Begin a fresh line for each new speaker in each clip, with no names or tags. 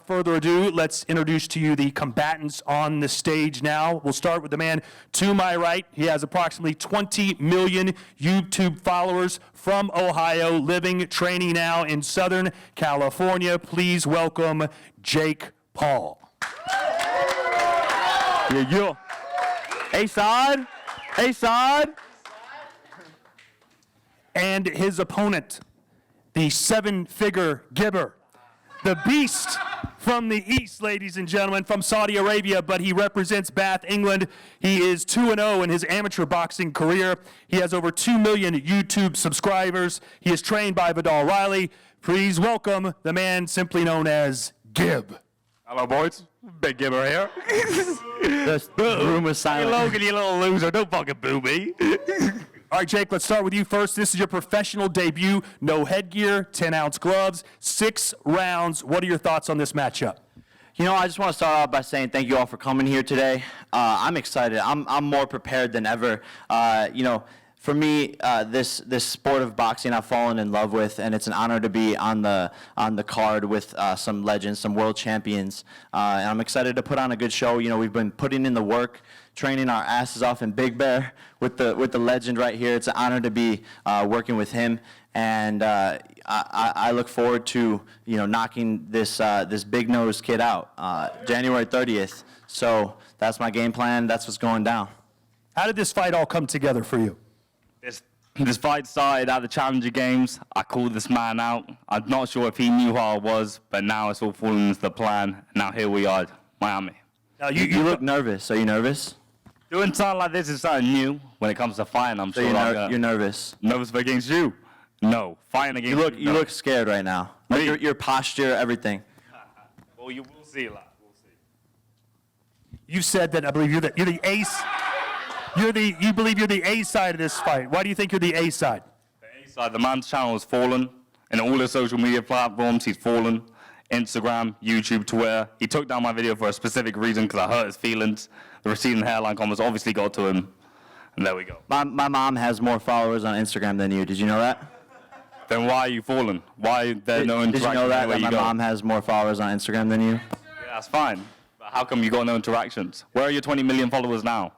further ado, let's introduce to you the combatants on the stage now. We'll start with the man to my right. He has approximately 20 million YouTube followers from Ohio, living, training now in Southern California. Please welcome Jake Paul.
Yeah. A-side. A-side.
And his opponent, the seven-figure gibber, the beast from the east, ladies and gentlemen, from Saudi Arabia, but he represents Bath, England. He is 2-0 in his amateur boxing career. He has over 2 million YouTube subscribers. He is trained by Vidal Riley. Please welcome the man simply known as Gib.
Hello, boys. Big Gibber here.
The room was silent.
Hey, Logan, you little loser. Don't fucking boo me.
All right, Jake, let's start with you first. This is your professional debut. No headgear, 10-ounce gloves, 6 rounds. What are your thoughts on this matchup?
You know, I just want to start off by saying thank you all for coming here today. I'm excited. I'm more prepared than ever. You know, for me, this sport of boxing I've fallen in love with, and it's an honor to be on the card with some legends, some world champions. And I'm excited to put on a good show. You know, we've been putting in the work, training our asses off in Big Bear with the legend right here. It's an honor to be working with him, and I look forward to knocking this big-nosed kid out January 30th. So that's my game plan. That's what's going down.
How did this fight all come together for you?
This fight started at the Challenger Games. I called this man out. I'm not sure if he knew who I was, but now it's all fallen into the plan. Now here we are, Miami.
Now
You look nervous. Are you nervous?
Doing something like this is something new when it comes to fighting. I'm
So
sure
you're nervous.
Nervous against you? No. Fighting against
You look scared right now. Like your posture, everything.
Well, you will see, lad. We'll see.
You said that I believe you're the ace. You believe you're the A side of this fight. Why do you think you're the A side?
The A side, the man's channel has fallen. In all the social media platforms, he's fallen. Instagram, YouTube, Twitter. He took down my video for a specific reason because I hurt his feelings. The receding hairline comments obviously got to him. And there we go.
My mom has more followers on Instagram than you. Did you know that?
Then why are you falling? Why there no interaction?
Did you know that my
go?
mom has more followers on Instagram than you?
Yeah, that's fine. But how come you got no interactions? Where are your 20 million followers now?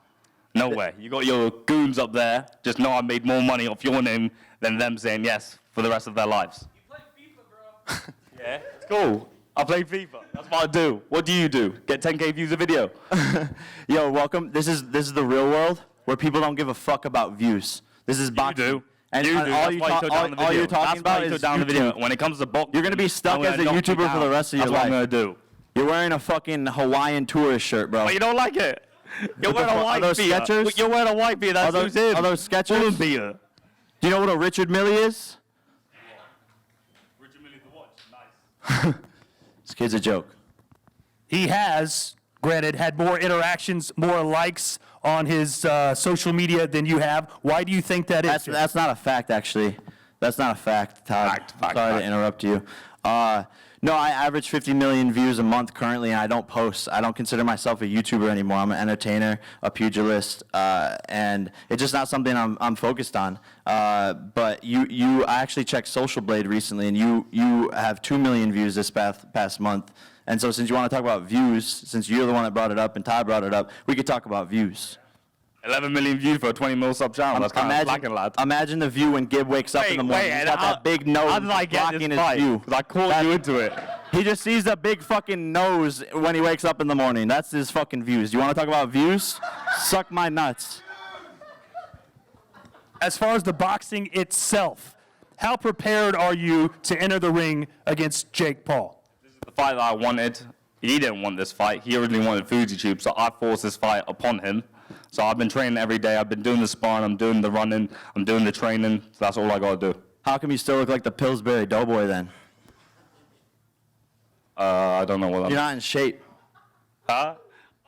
Nowhere. You got your goons up there. Just know I made more money off your name than them saying yes for the rest of their lives.
You play FIFA, bro.
Yeah, it's cool. I play FIFA. That's what I do. What do you do? Get 10K views a video?
Yo, welcome. This is the real world where people don't give a fuck about views. This is boxing.
You do.
And
you do.
all
That's why you took down the video.
you're talking about is
took down the video.
YouTube.
When it comes to boxing,
You're gonna be stuck
I'm
as a
gonna knock you
YouTuber for the
down.
rest of your
That's what I'm
life.
gonna do.
You're wearing a fucking Hawaiian tourist shirt, bro.
But you don't like it. You're wearing a white
those
beater.
Skechers?
You're wearing a white beater. That's who's in.
Are those Skechers?
Woolen beater.
Do you know what a Richard Mille is?
Richard Mille the watch. Nice.
This kid's a joke.
He has, granted, had more interactions, more likes on his social media than you have. Why do you think that is?
That's not a fact, actually. That's not a fact, Todd.
Fact.
Sorry to interrupt you. No, I average 50 million views a month currently, and I don't post. I don't consider myself a YouTuber anymore. I'm an entertainer, a pugilist, and it's just not something I'm focused on. But I actually checked Social Blade recently, and you have 2 million views this past month. And so since you want to talk about views, since you're the one that brought it up and Todd brought it up, we could talk about views.
11 million views for a 20 mil sub channel. That's kind of slacking, lad.
Imagine the view when Gib wakes up in the morning. He's got that big nose
How did I get
blocking
this
his
fight?
view.
Because I called you into it.
He just sees the big fucking nose when he wakes up in the morning. That's his fucking views. Do you want to talk about views? Suck my nuts.
As far as the boxing itself, how prepared are you to enter the ring against Jake Paul?
This is the fight that I wanted. He didn't want this fight. He originally wanted FujiTube, so I forced this fight upon him. So I've been training every day. I've been doing the sparring. I'm doing the running. I'm doing the training. So that's all I got to do.
How come you still look like the Pillsbury Doughboy then?
I don't know what
You're not in shape.
Huh?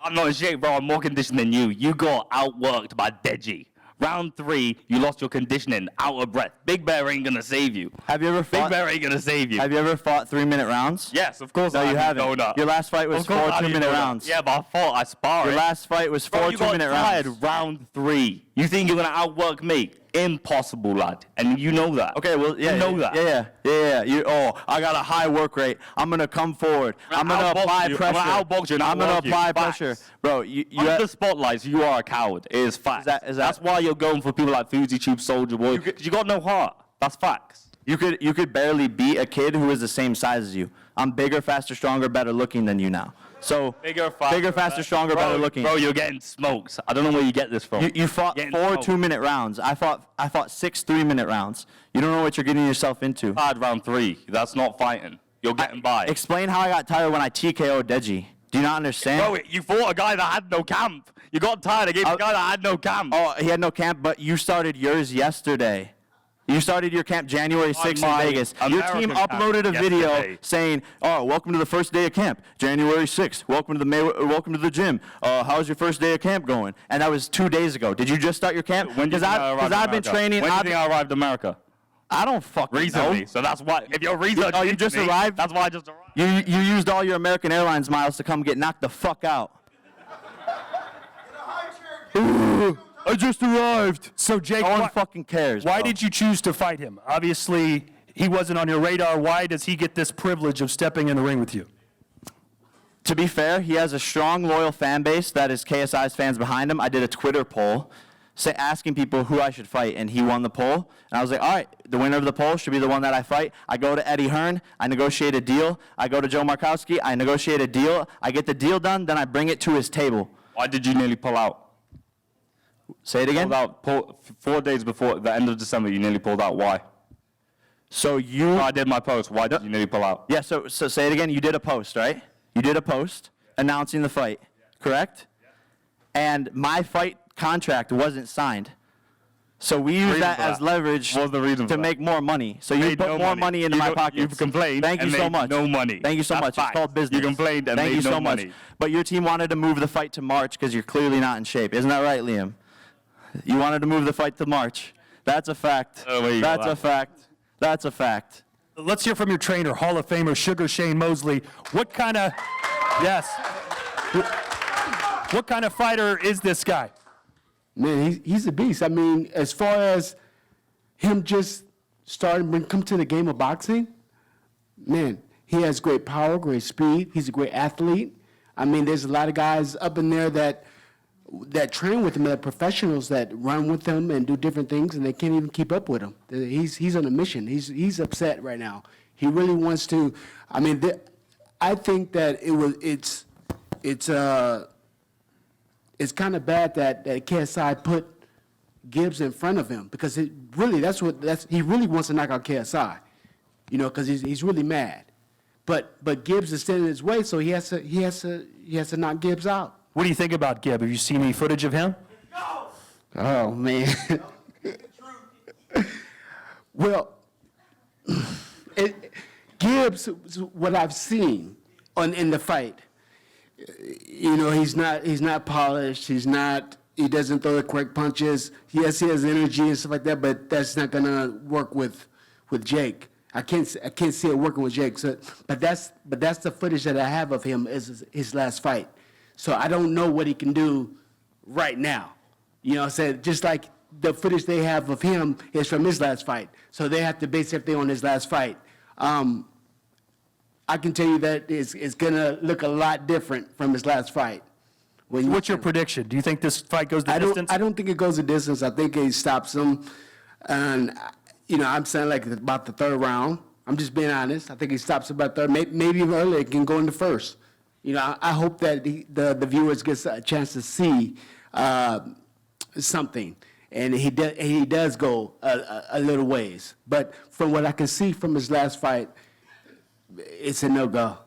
I'm not in shape, bro. I'm more conditioned than you. You got outworked by Deji. Round 3, you lost your conditioning, out of breath. Big Bear ain't gonna save you.
Have you ever fought?
Big Bear ain't gonna save you.
Have you ever fought 3-minute rounds?
Yes, of course.
No,
I
you haven't. Your last fight was 4 2-minute rounds.
Yeah, but I fought. I sparred.
Your last fight was 4
Bro, you got
2-minute
tired
rounds.
round 3. You think you're gonna outwork me? Impossible, lad. And you know that.
Okay, well, yeah,
You know that.
I got a high work rate. I'm gonna come forward. I'm gonna
outbox
apply
you.
pressure.
I'm gonna outbox you and
I'm gonna
outwork you.
apply
Facts.
pressure, bro. You
Under the spotlights, you are a coward. It is facts. That's why you're going for people like Foodie Tube, Soldier Boy. You got no heart. That's facts.
you could barely beat a kid who is the same size as you. I'm bigger, faster, stronger, better looking than you now. So
Bigger,
faster, stronger, better looking.
Bro, you're getting smoked. I don't know where you get this from.
You fought
Getting
4
smoked.
2-minute rounds. I fought 6 3-minute rounds. You don't know what you're getting yourself into.
Tired round 3. That's not fighting. You're getting by.
Explain how I got tired when I TKO'd Deji. Do you not understand?
Bro, you fought a guy that had no camp. You got tired against a guy that had no camp.
Oh, he had no camp, but you started yours yesterday. You started your camp January 6th in
my
Vegas. Your team
American camp
uploaded a video
yesterday.
saying, "Oh, welcome to the first day of camp, January 6th. Welcome to the gym. How's your first day of camp going?" And that was 2 days ago. Did you just start your camp?
When do you think I arrived in
I've been
America?
training.
When do you think I arrived in America?
I don't fucking
Recently.
know.
So that's why. If you're researching,
Oh, you just arrived?
That's why I just arrived.
You used all your American Airlines miles to come get knocked the fuck out. I just arrived.
So, Jake,
No one
why,
fucking cares.
why
bro.
did you choose to fight him? Obviously, he wasn't on your radar. Why does he get this privilege of stepping in the ring with you?
To be fair, he has a strong, loyal fan base that is KSI's fans behind him. I did a Twitter poll asking people who I should fight, and he won the poll. And I was like, all right, the winner of the poll should be the one that I fight. I go to Eddie Hearn. I negotiate a deal. I go to Joe Markowski. I negotiate a deal. I get the deal done. Then I bring it to his table.
Why did you nearly pull out?
Say it again?
Pulled out 4 days before the end of December. You nearly pulled out. Why?
So you...
I did my post. Why did you nearly pull out?
Yeah, so say it again. You did a post, right? You did a post announcing the fight, correct? And my fight contract wasn't signed. So we use
Reason
that
for
as
that.
leverage
What was the reason
to
for that?
make more money. So you
Made
put
no
more
money.
money into
You
my
go-
pockets.
you've complained
Thank you
and
so
made
much.
no money.
Thank you so
That's
much.
facts.
It's called business.
You complained and
Thank
made
you so
no
much.
money.
But your team wanted to move the fight to March because you're clearly not in shape. Isn't that right, Liam? You wanted to move the fight to March. That's a fact.
Oh, there you go.
That's a fact. That's a fact.
Let's hear from your trainer, Hall of Famer Sugar Shane Mosley. What kind of fighter is this guy?
Man, he's a beast. I mean, as far as him just starting to come to the game of boxing, man, he has great power, great speed. He's a great athlete. I mean, there's a lot of guys up in there that train with him, that professionals that run with him and do different things, and they can't even keep up with him. He's on a mission. He's upset right now. He really wants to. I mean, I think that it's kind of bad that KSI put Gibbs in front of him because he really wants to knock out KSI, you know, because he's really mad. But Gibbs is standing in his way, so he has to knock Gibbs out.
What do you think about Gibb? Have you seen any footage of him?
Oh man. Well, Gibbs, what I've seen in the fight, you know, he's not polished. He doesn't throw the correct punches. Yes, he has energy and stuff like that, but that's not gonna work with Jake. I can't see it working with Jake. So, but that's the footage that I have of him is his last fight. So I don't know what he can do right now. You know what I'm saying? Just like the footage they have of him is from his last fight. So they have to base everything on his last fight. I can tell you that it's going to look a lot different from his last fight.
What's your prediction? Do you think this fight goes the distance?
I don't think it goes the distance. I think he stops him. And, you know, I'm saying like about the third round. I'm just being honest. I think he stops about third. Maybe even earlier, it can go in the first. You know, I hope that the viewers get a chance to see something. And he does go a little ways. But from what I can see from his last fight, it's a no-go.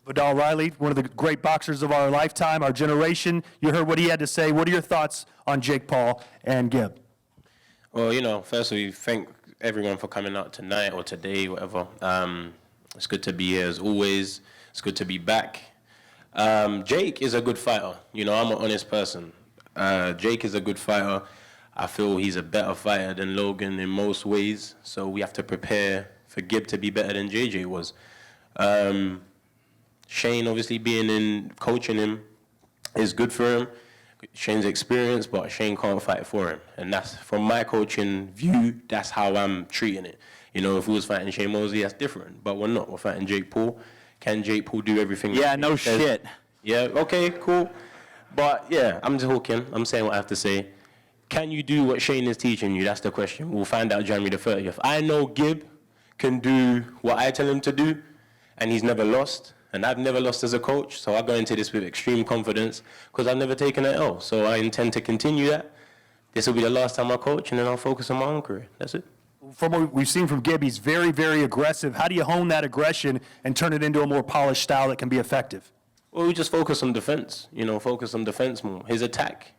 Vidal Riley, one of the great boxers of our lifetime, our generation. You heard what he had to say. What are your thoughts on Jake Paul and Gibb?
Well, you know, firstly, thank everyone for coming out tonight or today, whatever. It's good to be here as always. It's good to be back. Jake is a good fighter. You know, I'm an honest person. Jake is a good fighter. I feel he's a better fighter than Logan in most ways. So we have to prepare for Gibb to be better than JJ was. Shane, obviously, coaching him is good for him. Shane's experienced, but Shane can't fight for him. And that's, from my coaching view, that's how I'm treating it. You know, if we was fighting Shane Mosley, that's different. But we're not. We're fighting Jake Paul. Can Jake Paul do everything?
Yeah,
that
no
he says?
shit.
Yeah, okay, cool. But yeah, I'm just talking. I'm saying what I have to say. Can you do what Shane is teaching you? That's the question. We'll find out January the 30th. I know Gib can do what I tell him to do, and he's never lost. And I've never lost as a coach, so I go into this with extreme confidence because I've never taken an L. So I intend to continue that. This will be the last time I coach, and then I'll focus on my own career. That's it.
From what we've seen from Gib, he's very, very aggressive. How do you hone that aggression and turn it into a more polished style that can be effective?
Well, we just focus on defense, you know, focus on defense more. His attack,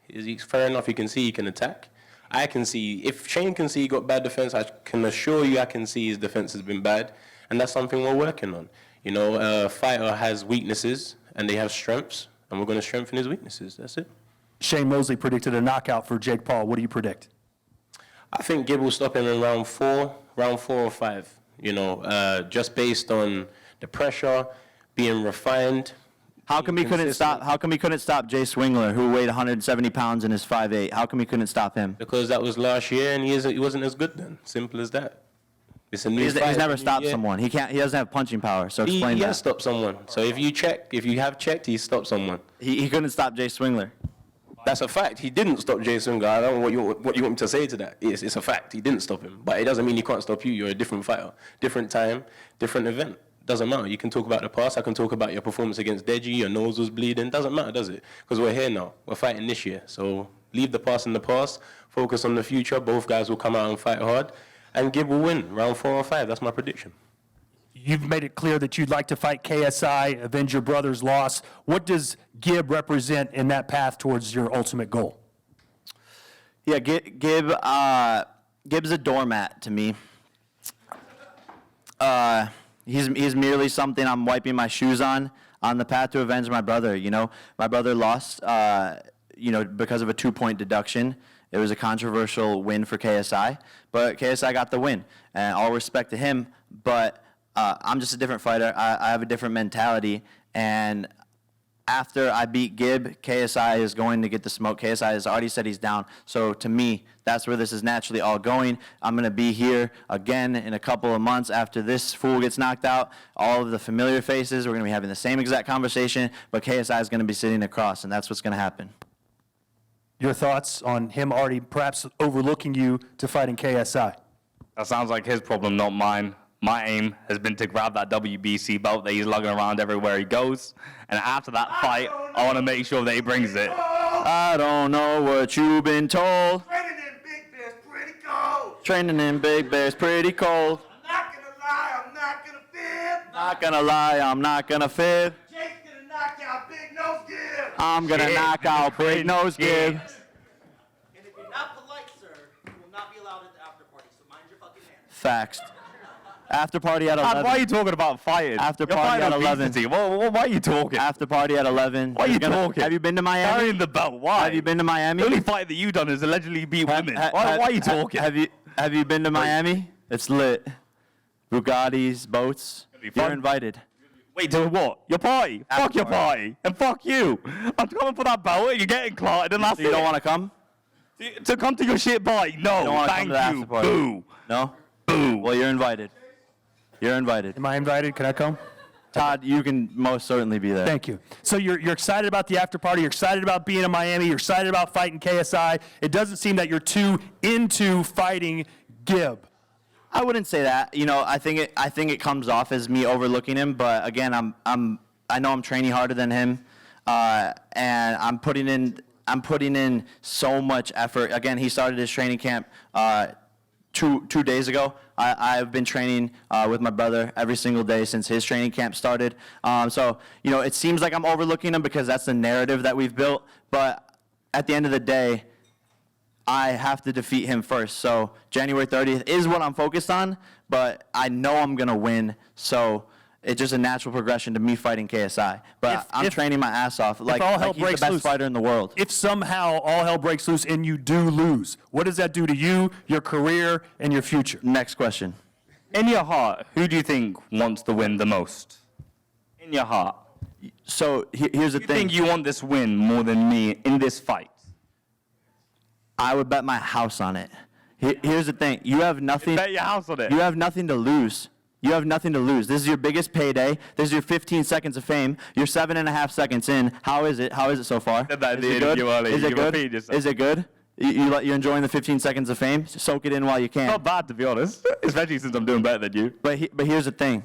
fair enough, he can see he can attack. I can see, if Shane can see he got bad defense, I can assure you I can see his defense has been bad, and that's something we're working on. You know, a fighter has weaknesses, and they have strengths, and we're going to strengthen his weaknesses. That's it.
Shane Mosley predicted a knockout for Jake Paul. What do you predict?
I think Gib will stop him in round four or five, you know, just based on the pressure, being refined.
How come he couldn't stop? How come he couldn't stop Jay Swingler, who weighed 170 pounds and is 5'8"? How come he couldn't stop him?
Because that was last year, and he wasn't as good then. Simple as that. It's a new
He's
fight,
never
new
stopped
year.
someone. He can't. He doesn't have punching power. So explain
He
that.
has stopped someone. So if you have checked, he stopped someone.
He couldn't stop Jay Swingler.
That's a fact. He didn't stop Jason Swinger. I don't know what you want me to say to that. It's a fact. He didn't stop him. But it doesn't mean he can't stop you. You're a different fighter. Different time, different event. Doesn't matter. You can talk about the past. I can talk about your performance against Deji. Your nose was bleeding. Doesn't matter, does it? Because we're here now. We're fighting this year. So leave the past in the past. Focus on the future. Both guys will come out and fight hard. And Gib will win round 4 or 5. That's my prediction.
You've made it clear that you'd like to fight KSI, avenge your brother's loss. What does Gib represent in that path towards your ultimate goal?
Yeah, Gib's a doormat to me. He's merely something I'm wiping my shoes on the path to avenge my brother. You know, my brother lost, because of a 2-point deduction. It was a controversial win for KSI, but KSI got the win, and all respect to him. But I'm just a different fighter. I have a different mentality, and after I beat Gib, KSI is going to get the smoke. KSI has already said he's down. So to me, that's where this is naturally all going. I'm going to be here again in a couple of months after this fool gets knocked out. All of the familiar faces, we're going to be having the same exact conversation, but KSI is going to be sitting across, and that's what's going to happen.
Your thoughts on him already perhaps overlooking you to fighting KSI?
That sounds like his problem, not mine. My aim has been to grab that WBC belt that he's lugging around everywhere he goes. And after that fight, I want to make sure that he brings it.
I don't know what you've been told.
Training in Big Bear's pretty cold.
Training in Big Bear's pretty cold.
I'm not gonna lie, I'm not gonna fib.
Not gonna lie, I'm not gonna fib.
Jake's gonna knock out Big Nose Gib.
I'm gonna knock out Big Nose Gib.
And if you're not polite, sir, you will not be allowed at the after party, so mind your fucking manners.
Facts. After party at 11.
Why are you talking about fighting?
After
You're
party
fighting
at 11.
obesity. Why are you talking?
After party at 11.
Why are you talking?
Have you been to Miami?
Carrying the belt. Why?
Have you been to Miami?
The only fight that you've done is allegedly beat women. Why are you talking?
Have you been to Miami? It's lit. Bugattis, boats.
be
You're
fun.
invited.
Wait, to what? Your party?
After
Fuck your
party.
party. And fuck you. I'm coming for that belt and you're getting clotted and that's
So you
it.
don't want to come?
To come to your shit party? No,
You don't want to come
thank
to the
you.
after party?
Boo.
No?
Boo.
Well, you're invited. You're invited.
Am I invited? Can I come?
Todd, you can most certainly be there.
Thank you. So you're excited about the after party. You're excited about being in Miami. You're excited about fighting KSI. It doesn't seem that you're too into fighting Gib.
I wouldn't say that. You know, I think it comes off as me overlooking him. But again, I know I'm training harder than him, and I'm putting in so much effort. Again, he started his training camp 2 days ago. I've been training with my brother every single day since his training camp started. So, you know, it seems like I'm overlooking him because that's the narrative that we've built. But at the end of the day, I have to defeat him first. So January 30th is what I'm focused on, but I know I'm going to win. So it's just a natural progression to me fighting KSI. But I'm training my ass off. Like
all hell
he's the
breaks
best
loose.
fighter in the world.
If somehow all hell breaks loose and you do lose, what does that do to you, your career, and your future?
Next question.
In your heart, who do you think wants to win the most? In your heart.
So here's the
Do you
thing.
think you want this win more than me in this fight?
I would bet my house on it. Here's the thing. You have nothing.
Bet your house on it.
You have nothing to lose. You have nothing to lose. This is your biggest payday. This is your 15 seconds of fame. You're 7.5 seconds in. How is it? How is it so far?
Said that in
Is
the
it good?
interview earlier.
Is
You
it good?
repeated yourself.
Is it good? You're enjoying the 15 seconds of fame? Soak it in while you can.
Not bad, to be honest. Especially since I'm doing better than you.
But here's the thing.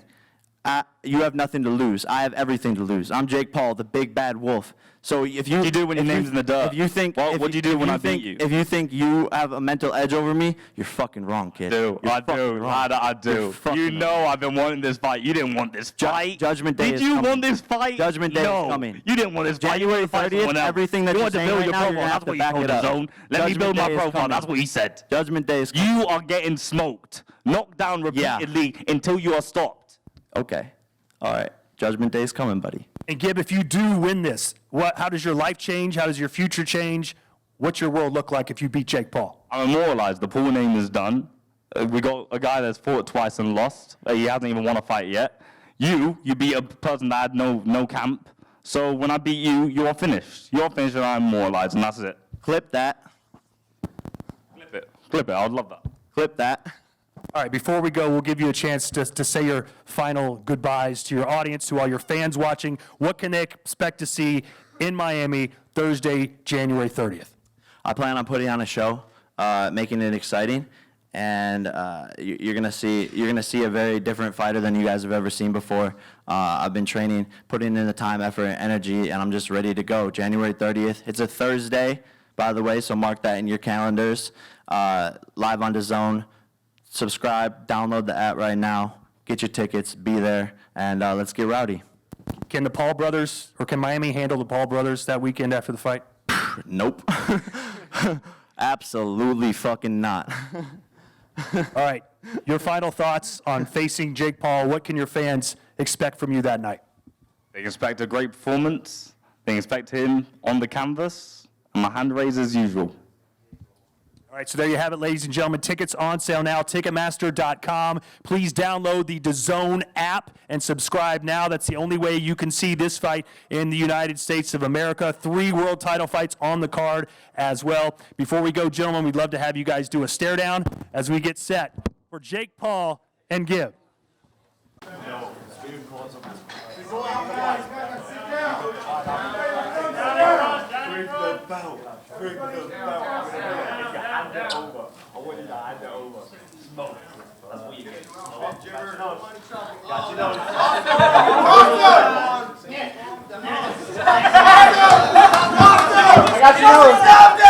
You have nothing to lose. I have everything to lose. I'm Jake Paul, the big bad wolf. So if you
What do you do when your name's in the dirt?
If you think
What do you do when I beat
think,
you?
If you think you have a mental edge over me, you're fucking wrong, kid.
I do. I do.
You're fucking
You know
wrong.
I've been wanting this fight. You didn't want this fight.
Judgment Day
Did
is
you
coming.
want this fight?
Judgment Day is
no.
coming.
You didn't want this fight.
January
You wanted to fight
30th,
someone else.
everything that
you
you're
wanted to
saying
build
right
your
now, you're
profile.
gonna have
That's
to
what you
back
told
it
the
up.
zone. Let me
Judgment
build my
Day is
profile.
coming.
That's what he said.
Judgment Day is coming.
You are getting smoked, knocked down repeatedly until you are stopped.
Okay. All right. Judgment Day is coming, buddy.
And Gib, if you do win this, how does your life change? How does your future change? What's your world look like if you beat Jake Paul?
I'm immortalized. The Paul name is done. We got a guy that's fought twice and lost. He hasn't even won a fight yet. You beat a person that had no camp. So when I beat you, you're finished. You're finished and I'm immortalized, and that's it.
Clip that.
Clip it. I would love that.
Clip that.
All right, before we go, we'll give you a chance to say your final goodbyes to your audience, to all your fans watching. What can they expect to see in Miami Thursday, January 30th?
I plan on putting on a show, making it exciting, and you're gonna see a very different fighter than you guys have ever seen before. I've been training, putting in the time, effort, and energy, and I'm just ready to go. January 30th. It's a Thursday, by the way, so mark that in your calendars. Live on DAZN. Subscribe, download the app right now, get your tickets, be there, and let's get rowdy.
Can the Paul brothers, or can Miami handle the Paul brothers that weekend after the fight?
Nope. Absolutely fucking not.
All right, your final thoughts on facing Jake Paul. What can your fans expect from you that night?
They expect a great performance. They expect him on the canvas. And my hand raise as usual.
All right, so there you have it, ladies and gentlemen. Tickets on sale now, Ticketmaster.com. Please download the DAZN app and subscribe now. That's the only way you can see this fight in the United States of America. 3 world title fights on the card as well. Before we go, gentlemen, we'd love to have you guys do a stare down as we get set for Jake Paul and Gib.
I got you.